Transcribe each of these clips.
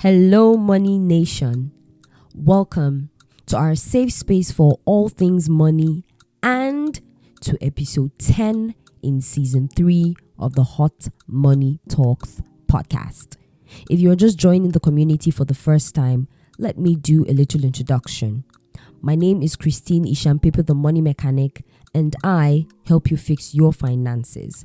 Hello, Money Nation. Welcome to our safe space for all things money and to episode 10 in season 3 of the Hot Money Talks podcast. If you're just joining the community for the first time, let me do a little introduction. My name is Christine Ishanpepe, the money mechanic, and I help you fix your finances.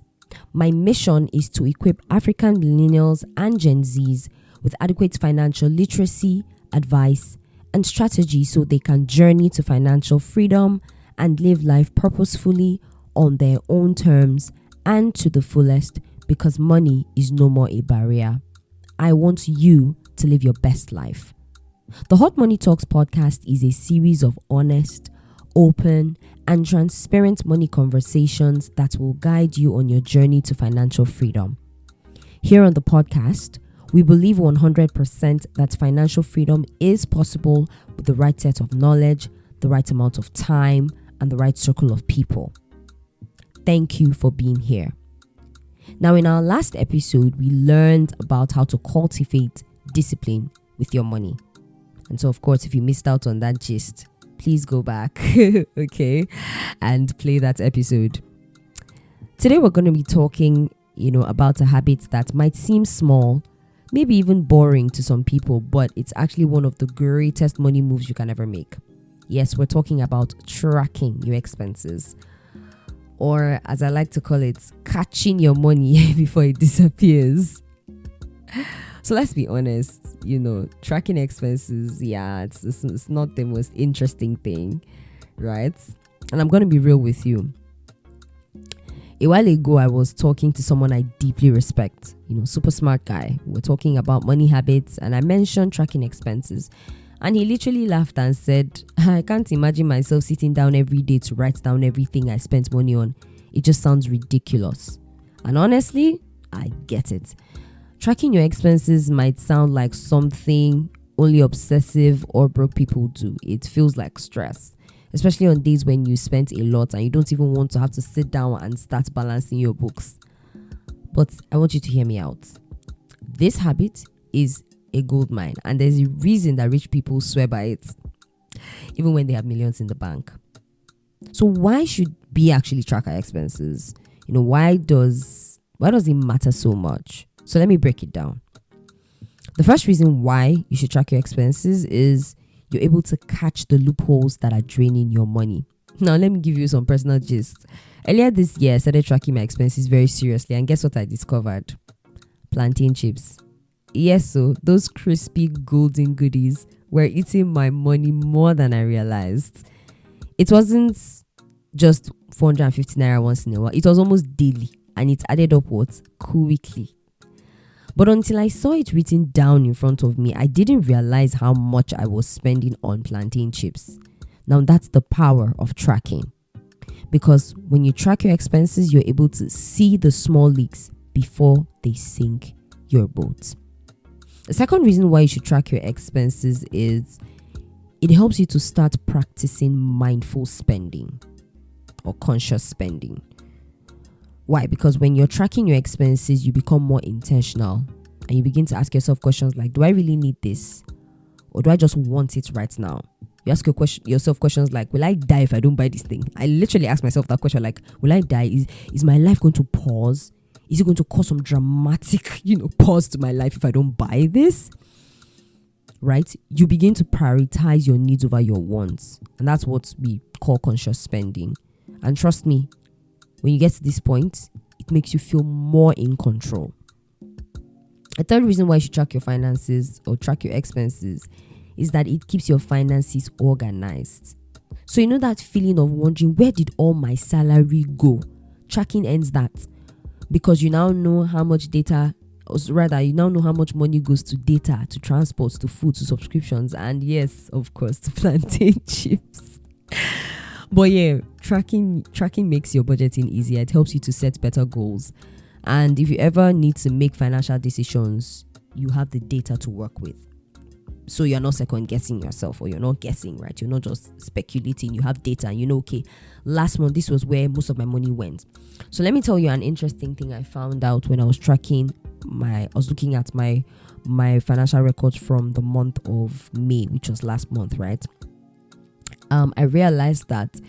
My mission is to equip African millennials and Gen Zs with adequate financial literacy, advice, and strategy so they can journey to financial freedom and live life purposefully on their own terms and to the fullest, because money is no more a barrier. I want you to live your best life. The Hot Money Talks podcast is a series of honest, open, and transparent money conversations that will guide you on your journey to financial freedom. Here on the podcast, we believe 100% that financial freedom is possible with the right set of knowledge, the right amount of time, and the right circle of people. Thank you for being here. Now, in our last episode, we learned about how to cultivate discipline with your money. And so, of course, if you missed out on that gist, please go back, okay, and play that episode. Today, we're going to be talking, about a habit that might seem small, maybe even boring to some people, but it's actually one of the greatest money moves you can ever make. Yes, we're talking about tracking your expenses, or as I like to call it, catching your money before it disappears. So let's be honest, tracking expenses, it's not the most interesting thing, right? And I'm going to be real with you. A while ago, I was talking to someone I deeply respect, super smart guy. We're talking about money habits, and I mentioned tracking expenses. And he literally laughed and said, I can't imagine myself sitting down every day to write down everything I spent money on. It just sounds ridiculous. And honestly, I get it. Tracking your expenses might sound like something only obsessive or broke people do. It feels like stress, especially on days when you spent a lot and you don't even want to have to sit down and start balancing your books. But I want you to hear me out. This habit is a gold mine, and there's a reason that rich people swear by it, even when they have millions in the bank. So why should we actually track our expenses? Why does it matter so much? So let me break it down. The first reason why you should track your expenses is you're able to catch the loopholes that are draining your money. Now, let me give you some personal gist. Earlier this year, I started tracking my expenses very seriously, and guess what I discovered? Plantain chips. Yes, so those crispy golden goodies were eating my money more than I realized. It wasn't just 450 naira once in a while. It was almost daily, and it added up quickly. But until I saw it written down in front of me, I didn't realize how much I was spending on plantain chips. Now, that's the power of tracking. Because when you track your expenses, you're able to see the small leaks before they sink your boat. The second reason why you should track your expenses is it helps you to start practicing mindful spending or conscious spending. Why? Because when you're tracking your expenses, you become more intentional and you begin to ask yourself questions like, do I really need this? Or do I just want it right now? You ask yourself questions like, will I die if I don't buy this thing? I literally ask myself that question, like, will I die? Is my life going to pause? Is it going to cause some dramatic, pause to my life if I don't buy this? Right? You begin to prioritize your needs over your wants. And that's what we call conscious spending. And trust me, when you get to this point, it makes you feel more in control. A third reason why you should track your finances or track your expenses is that it keeps your finances organized. So that feeling of wondering, where did all my salary go? Tracking ends that, because you now know how much data, or rather, you now know how much money goes to data, to transport, to food, to subscriptions, and yes, of course, to plantain chips. But yeah, tracking makes your budgeting easier. It helps you to set better goals. And if you ever need to make financial decisions, you have the data to work with. So you're not second guessing yourself, or you're not guessing, right? You're not just speculating. You have data and okay, last month, this was where most of my money went. So let me tell you an interesting thing I found out when I was looking at my my financial records from the month of May, which was last month, right? I realized that,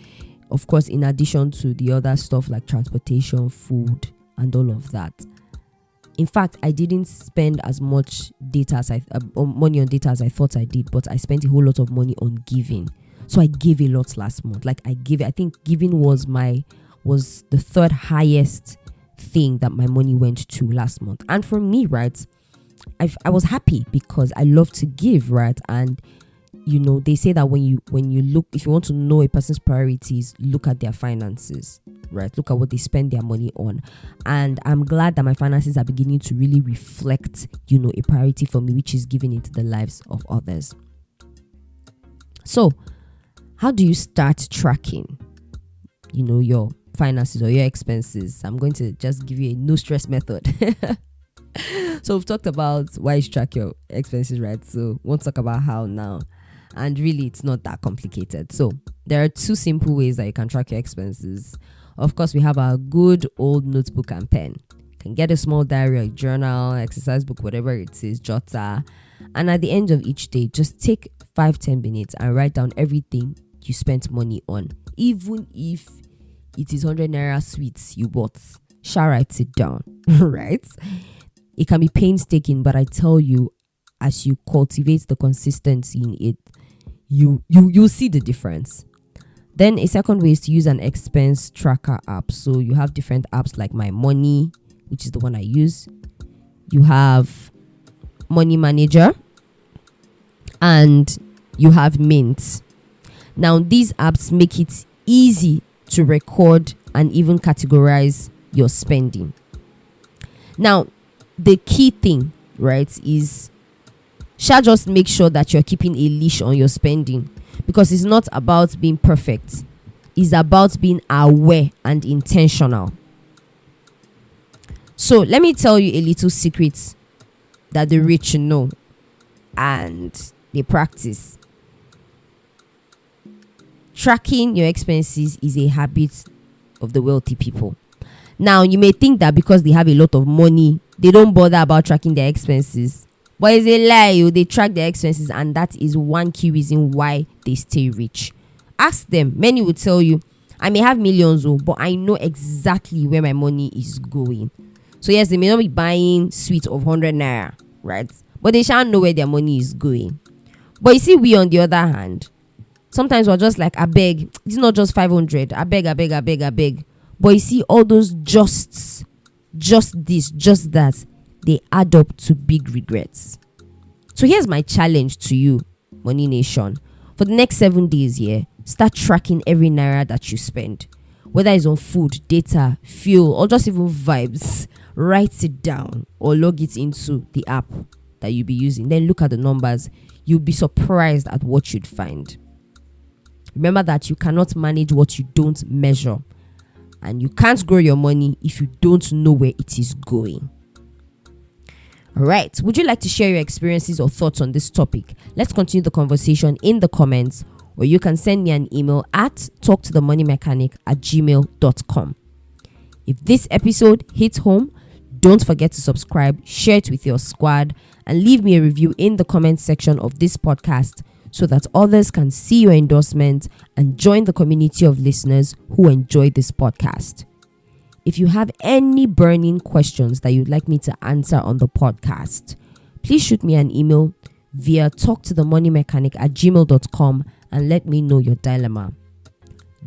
of course, in addition to the other stuff like transportation, food, and all of that, in fact, I didn't spend as much data as money on data as I thought I did, but I spent a whole lot of money on giving. So I gave a lot last month. Like I think giving was the third highest thing that my money went to last month. And for me, right, I was happy because I love to give, right? And they say that when you look, if you want to know a person's priorities, look at their finances, right? Look at what they spend their money on. And I'm glad that my finances are beginning to really reflect, a priority for me, which is giving into the lives of others. So, how do you start tracking, your finances or your expenses? I'm going to just give you a no stress method. So we've talked about why you should track your expenses, right? So we won't talk about how now. And really, it's not that complicated. So there are 2 simple ways that you can track your expenses. Of course, we have our good old notebook and pen. You can get a small diary, a journal, exercise book, whatever it is, jotter. And at the end of each day, just take 5-10 minutes and write down everything you spent money on. Even if it is 100 naira sweets you bought, shall write it down, right? It can be painstaking, but I tell you, as you cultivate the consistency in it, you'll see the difference. Then a second way is to use an expense tracker app. So you have different apps like My Money, which is the one I use. You have Money Manager and you have Mint. Now these apps make it easy to record and even categorize your spending. Now the key thing, right, is just make sure that you're keeping a leash on your spending, because it's not about being perfect. It's about being aware and intentional. So let me tell you a little secret that the rich know and they practice. Tracking your expenses is a habit of the wealthy people. Now, you may think that because they have a lot of money, they don't bother about tracking their expenses. But it's a lie. They track their expenses, and that is one key reason why they stay rich. Ask them. Many will tell you, I may have millions, but I know exactly where my money is going. So yes, they may not be buying sweets of 100 naira, right? But they shall know where their money is going. But you see, we on the other hand, sometimes we're just like, I beg. It's not just 500. I beg. But you see, all those just this, just that, they add up to big regrets. So here's my challenge to you, Money Nation. For the next 7 days here, start tracking every naira that you spend. Whether it's on food, data, fuel, or just even vibes. Write it down or log it into the app that you'll be using. Then look at the numbers. You'll be surprised at what you'd find. Remember that you cannot manage what you don't measure. And you can't grow your money if you don't know where it is going. All right. Would you like to share your experiences or thoughts on this topic? Let's continue the conversation in the comments, or you can send me an email at talktothemoneymechanic@gmail.com. If this episode hits home, don't forget to subscribe, share it with your squad, and leave me a review in the comment section of this podcast so that others can see your endorsement and join the community of listeners who enjoy this podcast. If you have any burning questions that you'd like me to answer on the podcast, please shoot me an email via talktothemoneymechanic@gmail.com and let me know your dilemma.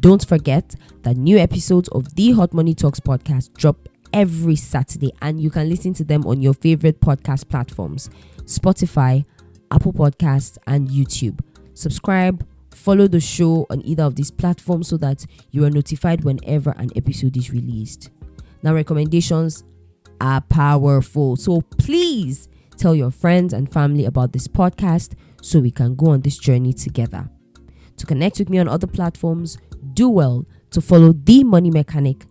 Don't forget that new episodes of the Hot Money Talks podcast drop every Saturday, and you can listen to them on your favorite podcast platforms: Spotify, Apple Podcasts, and YouTube. Subscribe, follow the show on either of these platforms so that you are notified whenever an episode is released. Now, recommendations are powerful, so please tell your friends and family about this podcast so we can go on this journey together. To connect with me on other platforms, do well to follow The Money Mechanic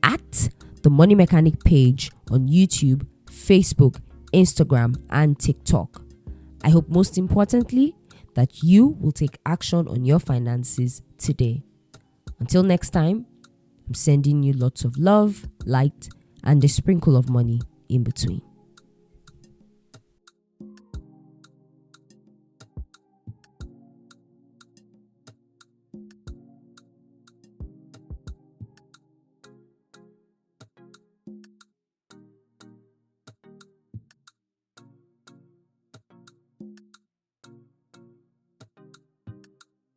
at The Money Mechanic page on YouTube, Facebook, Instagram, and TikTok. I hope most importantly that you will take action on your finances today. Until next time, I'm sending you lots of love, light, and a sprinkle of money in between.